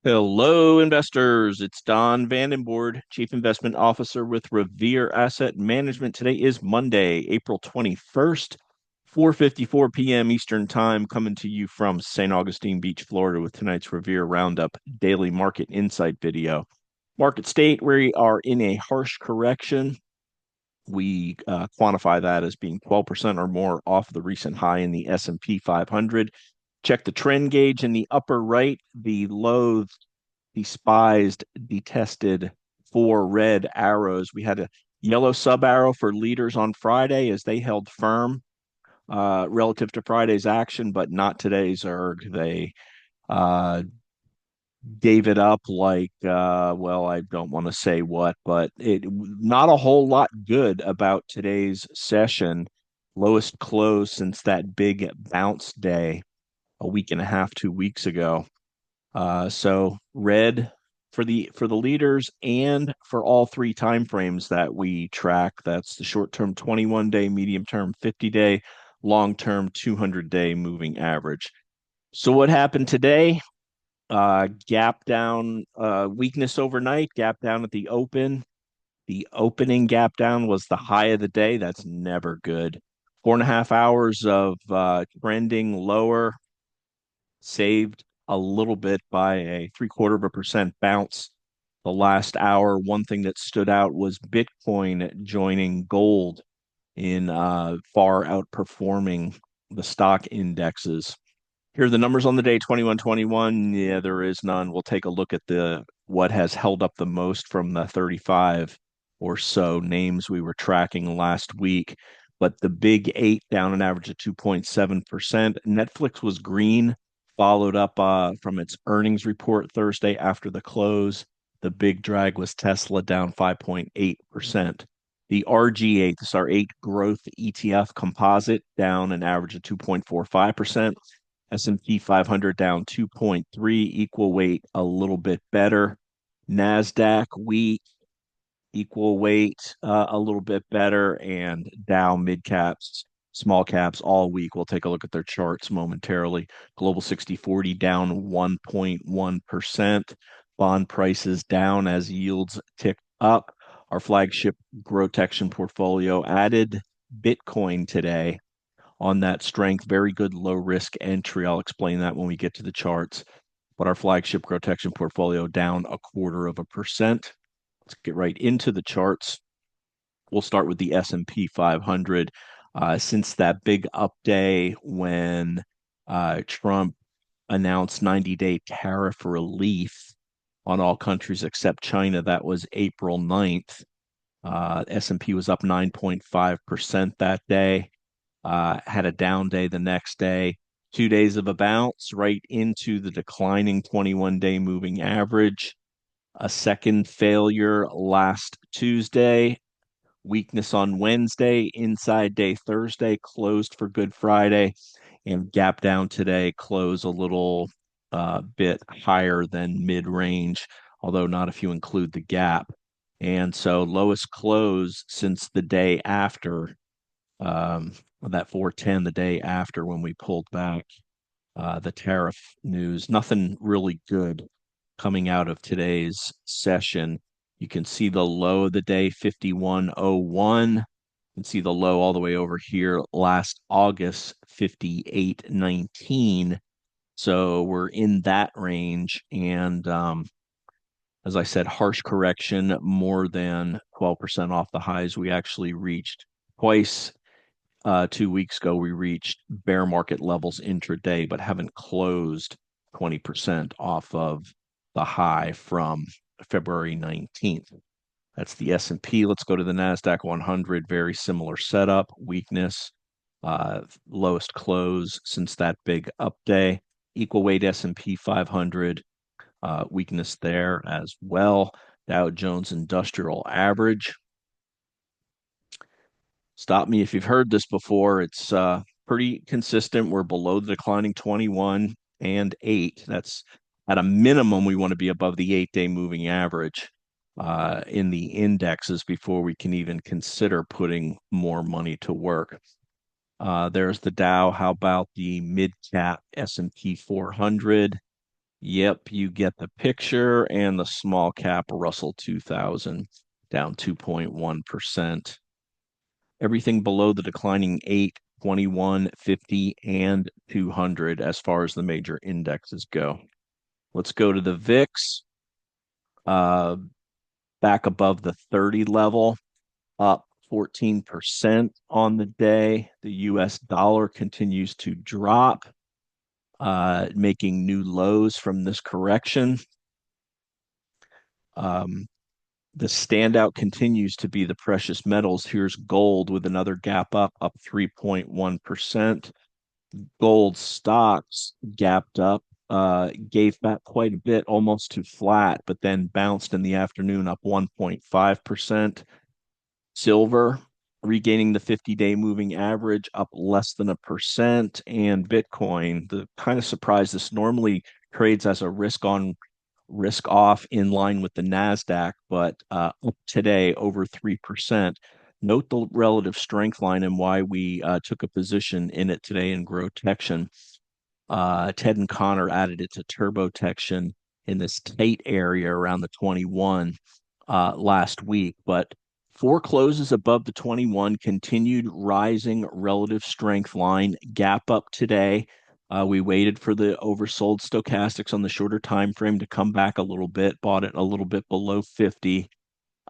Hello, investors. It's Don Vandenbord, Chief Investment Officer with Revere Asset Management. Today is Monday, April 21st, 4:54 p.m. Eastern Time, coming to you from St. Augustine Beach, Florida, with tonight's Revere Roundup Daily Market Insight video. Market state, we are in a harsh correction. We quantify that as being 12% or more off the recent high in the S&P 500. Check the trend gauge in the upper right, the low despised, detested four red arrows. We had a yellow sub arrow for leaders on Friday as they held firm relative to Friday's action, but not today's ERG. They uh, gave it up like, well, I don't want to say what, but not a whole lot good about today's session. Lowest close since that big bounce day a week and a half, 2 weeks ago. So red for the leaders and for all three time frames that we track. That's the short term 21 day, medium term 50 day, long term 200-day moving average. So what happened today? Gap down, weakness overnight, gap down at the open. The opening gap down was the high of the day. That's never good. 4.5 hours of trending lower, saved a little bit by a 0.75% bounce. The last hour, one thing that stood out was Bitcoin joining gold in far outperforming the stock indexes. Here are the numbers on the day 2121. Yeah, there is none. We'll take a look at the what has held up the most from the 35 or so names we were tracking last week. But the big eight down an average of 2.7%. Netflix was green, followed up from its earnings report Thursday after the close. The big drag was Tesla down 5.8%. The RG8, this is our 8 growth ETF composite, down an average of 2.45%. S&P 500 down 2.3, equal weight a little bit better. NASDAQ weak, equal weight a little bit better, and Dow mid caps, small caps all weak. We'll take a look at their charts momentarily. Global 60/40 down 1.1%. Bond prices down as yields tick up. Our flagship GROTECTION portfolio added Bitcoin today on that strength. Very good low risk entry. I'll explain that when we get to the charts. But our flagship protection portfolio down 0.25%. Let's get right into the charts. We'll start with the S&P 500. Since that big up day when Trump announced 90-day tariff relief on all countries except China, that was April 9th. S&P was up 9.5% that day. Had a down day the next day, 2 days of a bounce right into the declining 21-day moving average. A second failure last Tuesday, weakness on Wednesday, inside day Thursday, closed for Good Friday, and gap down today, close a little bit higher than mid-range, although not if you include the gap. And so lowest close since the day after that 410, the day after when we pulled back the tariff news. Nothing really good coming out of today's session. You can see the low of the day, 51.01. You can see the low all the way over here last August, 58.19. So we're in that range. And as I said, harsh correction, more than 12% off the highs we actually reached twice. 2 weeks ago, we reached bear market levels intraday, but haven't closed 20% off of the high from February 19th. That's the S&P. Let's go to the NASDAQ 100. Very similar setup, weakness, lowest close since that big up day. Equal weight S&P 500, weakness there as well. Dow Jones Industrial Average. Stop me if you've heard this before. It's pretty consistent. We're below the declining 21 and 8. That's at a minimum, we want to be above the 8-day moving average in the indexes before we can even consider putting more money to work. There's the Dow. How about the mid cap S&P 400? Yep, you get the picture and the small cap Russell 2000 down 2.1%. Everything below the declining 8, 21, 50, and 200 as far as the major indexes go. Let's go to the VIX, uh, back above the 30 level, up 14% on the day. The US dollar continues to drop, making new lows from this correction. Um, the standout continues to be the precious metals. Here's gold with another gap up 3.1%. Gold stocks gapped up, gave back quite a bit, almost to flat, but then bounced in the afternoon up 1.5%. Silver regaining the 50-day moving average up less than 1%. And Bitcoin, the kind of surprise, this normally trades as a risk on risk off in line with the NASDAQ, but up today over 3%. Note the relative strength line and why we took a position in it today in GROTECTION. Ted and Connor added it to TurboTection in this tight area around the 21 last week, but four closes above the 21, continued rising relative strength line, gap up today. We waited for the oversold stochastics on the shorter time frame to come back a little bit, bought it a little bit below 50.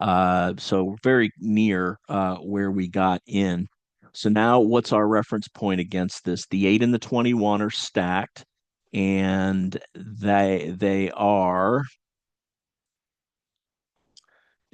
So very near where we got in. So now what's our reference point against this? The 8 and the 21 are stacked, and they are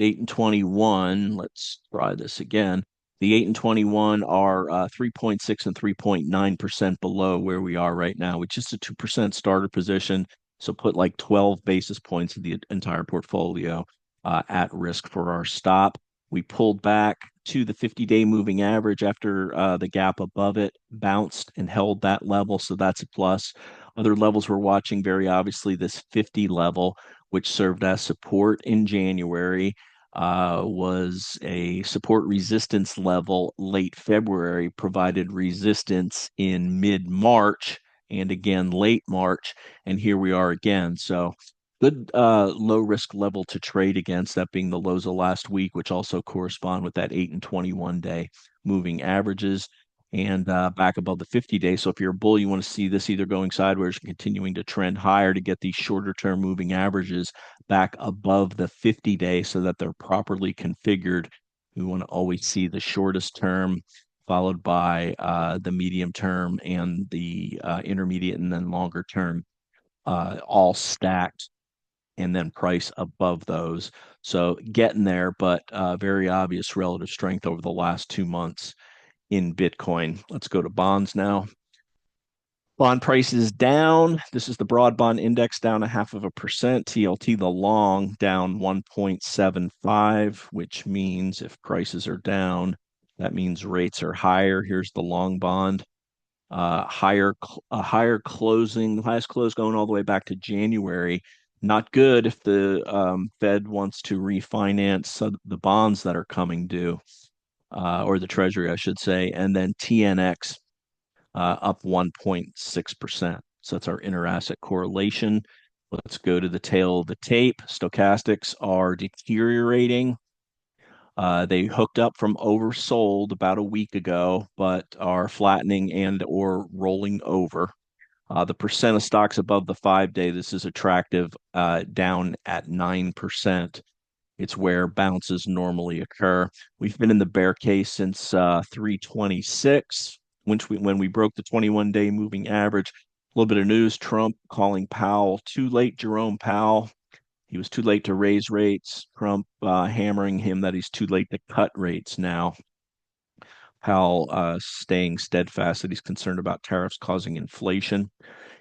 8 and 21. Let's try this again. The 8 and 21 are 3.6 and 3.9% below where we are right now, which is a 2% starter position. So put like 12 basis points of the entire portfolio at risk for our stop. We pulled back to the 50-day moving average after the gap above it bounced and held that level. So that's a plus. Other levels we're watching, very obviously, this 50 level, which served as support in January, was a support resistance level late February, provided resistance in mid March and again late March. And here we are again. So good low risk level to trade against, that being the lows of last week, which also correspond with that 8 and 21 day moving averages and back above the 50-day. So if you're a bull, you want to see this either going sideways or continuing to trend higher to get these shorter term moving averages back above the 50-day so that they're properly configured. We want to always see the shortest term followed by the medium term and the intermediate and then longer term, all stacked, and then price above those. So getting there, but very obvious relative strength over the last 2 months in Bitcoin. Let's go to bonds now. Bond prices down. This is the broad bond index down 0.5%. TLT, the long, down 1.75, which means if prices are down, that means rates are higher. Here's the long bond. Higher closing, the highest close going all the way back to January. Not good if the Fed wants to refinance the bonds that are coming due, or the Treasury, I should say. And then TNX up 1.6%. So that's our inter-asset correlation. Let's go to the tail of the tape. Stochastics are deteriorating. They hooked up from oversold about a week ago, but are flattening and or rolling over. The percent of stocks above the 5-day, this is attractive, down at 9%. It's where bounces normally occur. We've been in the bear case since 326, when we broke the 21-day moving average. A little bit of news: Trump calling Powell too late. Jerome Powell, he was too late to raise rates. Trump hammering him that he's too late to cut rates now. Powell staying steadfast that he's concerned about tariffs causing inflation.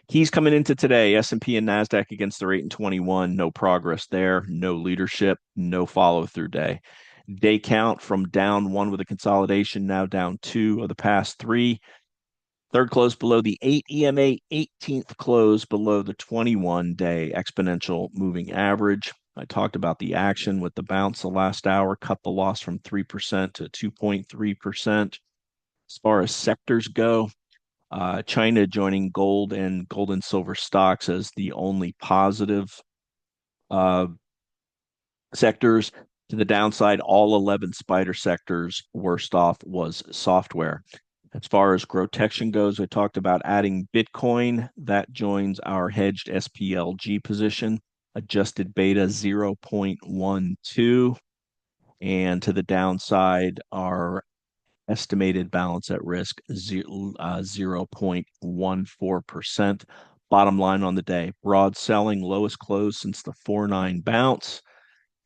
Keys coming into today: S&P and NASDAQ against their 8 and 21. No progress there. No leadership. No follow through day. Day count from down one with a consolidation, now down two of the past three. Third close below the 8 EMA, 18th close below the 21-day exponential moving average. I talked about the action with the bounce the last hour, cut the loss from 3% to 2.3%. As far as sectors go, China joining gold and silver stocks as the only positive uh, sectors. To the downside, all 11 spider sectors. Worst off was software. As far as GROTECTION goes, we talked about adding Bitcoin. That joins our hedged SPLG position, adjusted beta 0.12. And to the downside, our estimated balance at risk 0.14%. Bottom line on the day, broad selling, lowest close since the 4-9 bounce.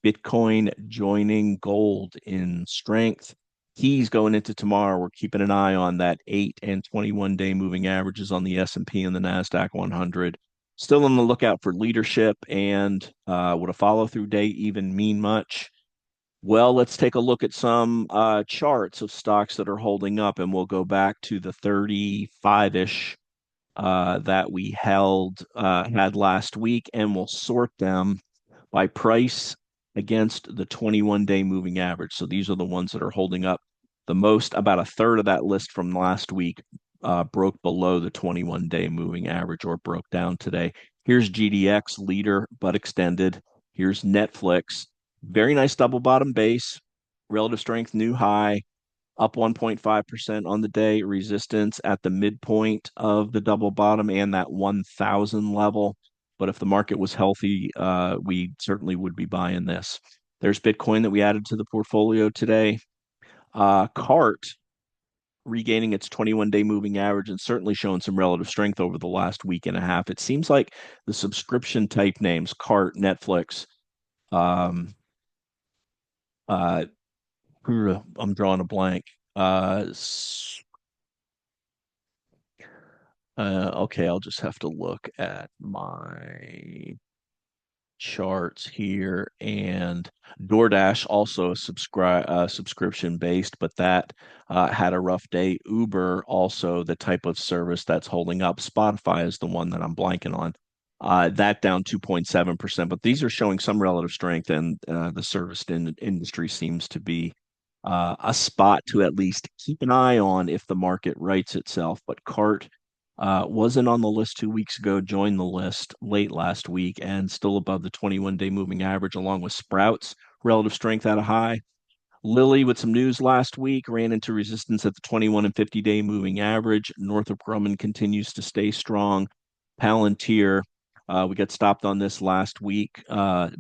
Bitcoin joining gold in strength. Keys going into tomorrow. We're keeping an eye on that 8 and 21-day moving averages on the S&P and the NASDAQ 100. Still on the lookout for leadership. And would a follow-through day even mean much? Well, let's take a look at some charts of stocks that are holding up, and we'll go back to the 35-ish that we had last week, and we'll sort them by price against the 21-day moving average. So these are the ones that are holding up the most. About a third of that list from last week broke below the 21-day moving average or broke down today. Here's GDX, leader but extended. Here's Netflix. Very nice double bottom base, relative strength, new high, up 1.5% on the day, resistance at the midpoint of the double bottom and that 1,000 level. But if the market was healthy, we certainly would be buying this. There's Bitcoin that we added to the portfolio today. CART regaining its 21-day moving average and certainly showing some relative strength over the last week and a half. It seems like the subscription type names, CART, Netflix, um, uh, I'm drawing a blank. Uh, okay, I'll just have to look at my charts here. And DoorDash also a subscription based, but that had a rough day. Uber also the type of service that's holding up. Spotify is the one that I'm blanking on. That down 2.7%, but these are showing some relative strength, and the service industry seems to be a spot to at least keep an eye on if the market rights itself. But CART wasn't on the list 2 weeks ago, joined the list late last week, and still above the 21-day moving average, along with Sprouts, relative strength at a high. Lilly, with some news last week, ran into resistance at the 21 and 50-day moving average. Northrop Grumman continues to stay strong. Palantir, we got stopped on this last week,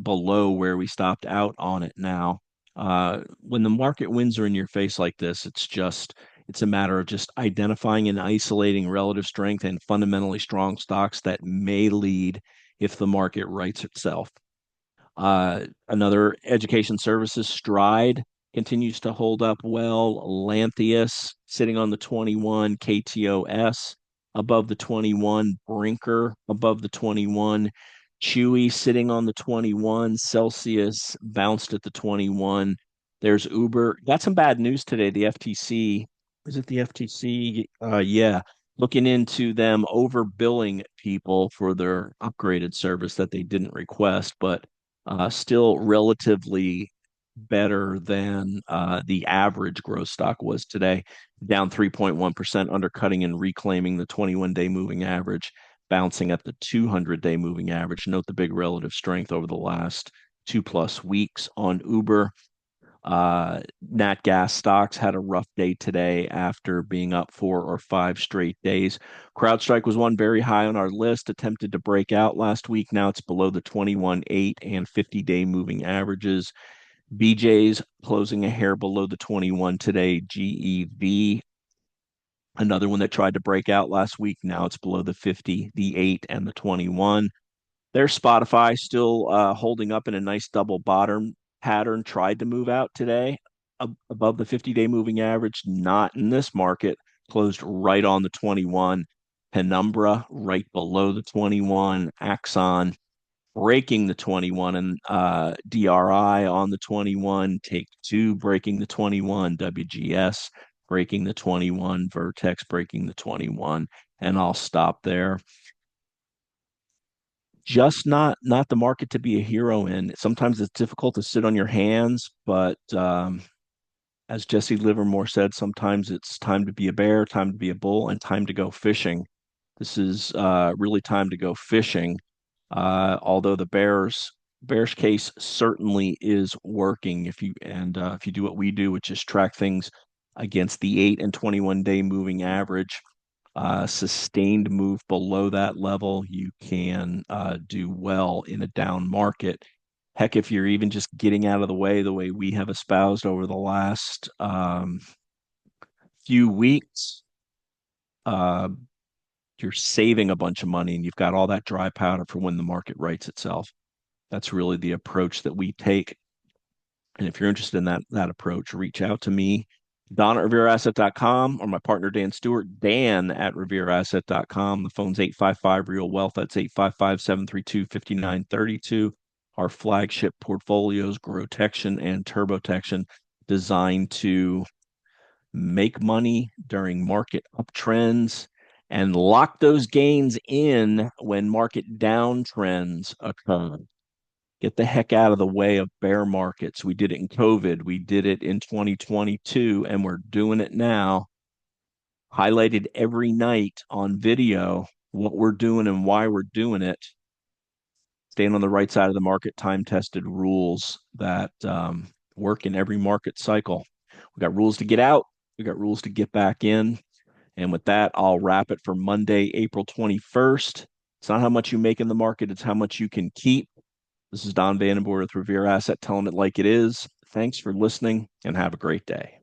below where we stopped out on it now. When the market winds are in your face like this, it's a matter of just identifying and isolating relative strength and fundamentally strong stocks that may lead if the market rights itself. Another education services, Stride, continues to hold up well. Lantheus sitting on the 21, KTOS above the 21, Brinker above the 21, Chewy sitting on the 21, Celsius bounced at the 21. There's Uber. Got some bad news today. The FTC, is it the FTC? Yeah, looking into them overbilling people for their upgraded service that they didn't request, but still relatively better than the average growth stock was today, down 3.1%, undercutting and reclaiming the 21-day moving average, bouncing at the 200-day moving average. Note the big relative strength over the last 2+ weeks on Uber. Nat gas stocks had a rough day today after being up 4 or 5 straight days. CrowdStrike was one very high on our list, attempted to break out last week. Now it's below the 21/8 and 50-day moving averages. BJ's closing a hair below the 21 today. GEV, another one that tried to break out last week. Now it's below the 50, the 8, and the 21. There's Spotify still holding up in a nice double bottom pattern. Tried to move out today above the 50-day moving average. Not in this market. Closed right on the 21. Penumbra right below the 21. Axon breaking the 21, and DRI on the 21. Take Two breaking the 21. WGS breaking the 21. Vertex breaking the 21. And I'll stop there. Just not the market to be a hero in. Sometimes it's difficult to sit on your hands, but As Jesse Livermore said, sometimes it's time to be a bear, time to be a bull, and time to go fishing. This is really time to go fishing. Although the Bears case certainly is working if you do what we do, which is track things against the 8 and 21 day moving average, sustained move below that level, you can do well in a down market. Heck, if you're even just getting out of the way we have espoused over the last few weeks, uh, you're saving a bunch of money and you've got all that dry powder for when the market rights itself. That's really the approach that we take. And if you're interested in that approach, reach out to me, Don at revereasset.com, or my partner Dan Stewart, Dan at revereasset.com. The phone's 855 Real Wealth. That's 855-732-5932. Our flagship portfolios, GROTECTION and TurboTection, designed to make money during market uptrends and lock those gains in when market downtrends occur. Get the heck out of the way of bear markets. We did it in COVID. We did it in 2022, and we're doing it now. Highlighted every night on video what we're doing and why we're doing it. Staying on the right side of the market, time tested rules that work in every market cycle. We got rules to get out, we got rules to get back in. And with that, I'll wrap it for Monday, April 21st. It's not how much you make in the market, it's how much you can keep. This is Don Vandenbord with Revere Asset, telling it like it is. Thanks for listening and have a great day.